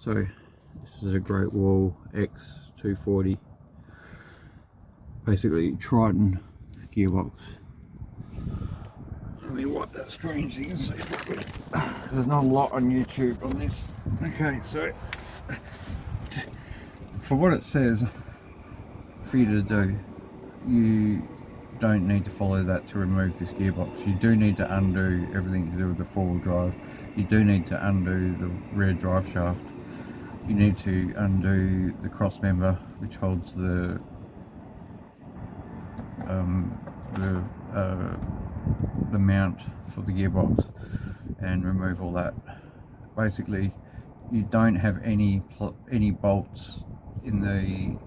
So this is a Great Wall X240, basically Triton gearbox. Let me wipe that screen so you can see properly. There's not a lot on YouTube on this. Okay, so for what it says for you to do, you don't need to follow that to remove this gearbox. You do need to undo everything to do with the four-wheel drive. You do need to undo the rear drive shaft. You need to undo the cross member which holds the mount for the gearbox, and remove all that. Basically, you don't have any bolts in the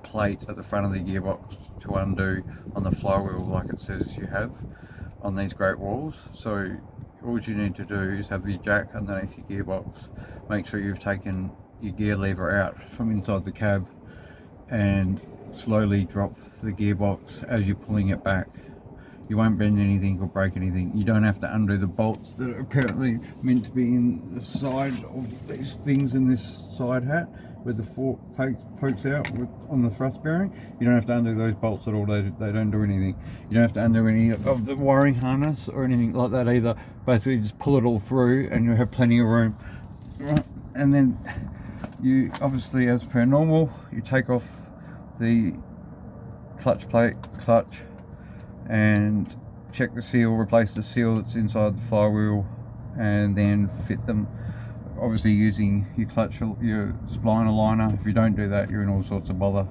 plate at the front of the gearbox to undo on the flywheel like it says you have on these Great Walls. So all you need to do is have your jack underneath your gearbox, make sure you've taken your gear lever out from inside the cab, and slowly drop the gearbox as you're pulling it back. You won't bend anything or break anything. You don't have to undo the bolts that are apparently meant to be in the side of these things in this side hat where the fork pokes out on the thrust bearing. You don't have to undo those bolts at all. They don't do anything. You don't have to undo any of the wiring harness or anything like that either. Basically just pull it all through and you'll have plenty of room. Right. And then you obviously, as per normal, you take off the clutch plate, and check the seal, replace the seal that's inside the flywheel, and then fit them, obviously using your your spline aligner. If you don't do that, you're in all sorts of bother.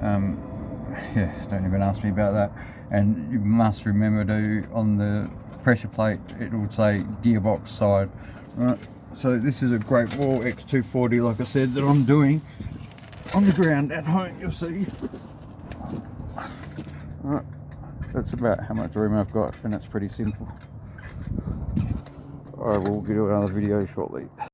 Yeah, don't even ask me about that. And you must remember to, on the pressure plate, it will say gearbox side. Right, so this is a Great Wall X240, like I said, that I'm doing on the ground at home. You'll see. Right. That's about how much room I've got, and it's pretty simple. I will do another video shortly.